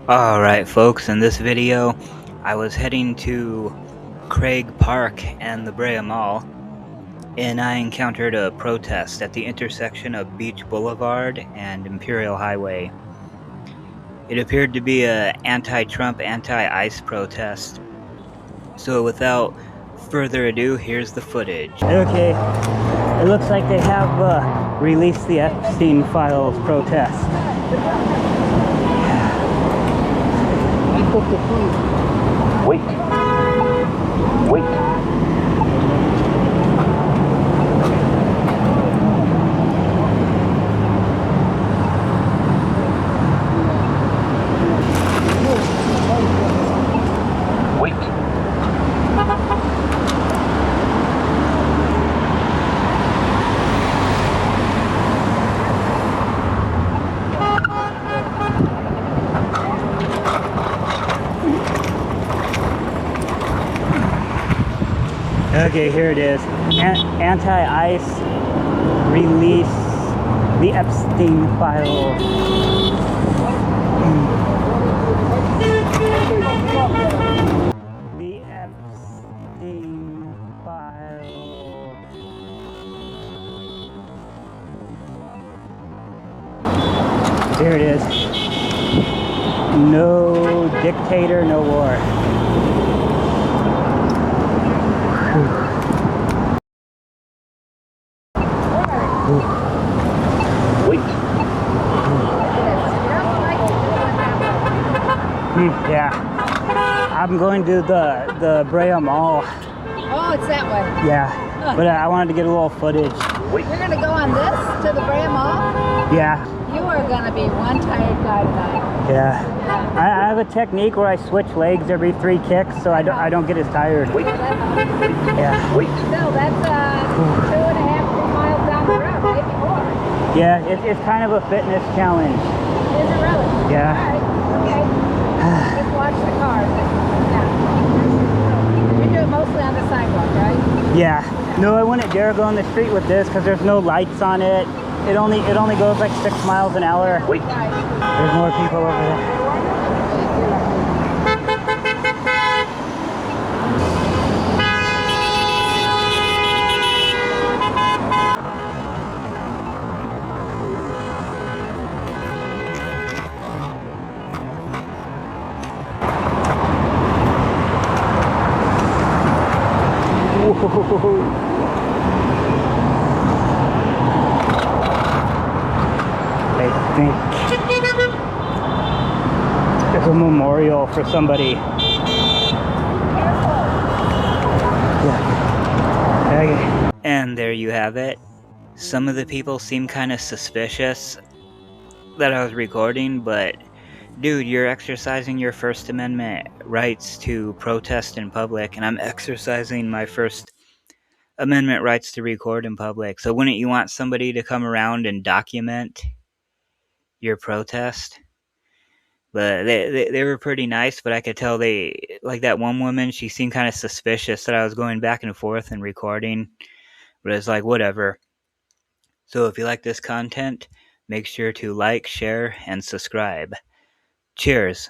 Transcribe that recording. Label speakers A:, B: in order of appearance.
A: Alright folks, in this video I was heading to Craig Park and the Brea Mall, and I encountered a protest at the intersection of Beach Boulevard and Imperial Highway. It appeared to be an anti-Trump, anti-ICE protest. So without further ado, here's the footage. Okay, it looks like they have released the Epstein Files protest. Wait. Okay, here it is. Anti-ICE release the Epstein Files. The Epstein Files. Here it is. No dictator, no war. Yeah, I'm going to the Brea Mall.
B: Oh, it's that way.
A: Yeah, but I wanted to get a little footage.
B: You're going to go on this to the Brea Mall?
A: Yeah.
B: You are going to be one tired guy tonight.
A: Yeah. I have a technique where I switch legs every 3 kicks so I don't get as tired. Yeah.
B: Still, that's 2.5 miles down the road, maybe more.
A: Yeah, it's kind of a fitness challenge.
B: Is it really?
A: Yeah.
B: All right, okay. Just watch the cars. Yeah. You do it mostly on the sidewalk, right?
A: Yeah. No, I wouldn't dare go on the street with this because there's no lights on it. It only goes like 6 miles an hour. There's more people over there. I think there's a memorial for somebody. Yeah. Okay. And there you have it. Some of the people seem kind of suspicious that I was recording, but dude, you're exercising your First Amendment rights to protest in public, and I'm exercising my First Amendment rights to record in public. So wouldn't you want somebody to come around and document your protest? But they were pretty nice, but I could tell they, like that one woman, she seemed kind of suspicious that I was going back and forth and recording, but it's like, whatever. So if you like this content, make sure to like, share, and subscribe. Cheers.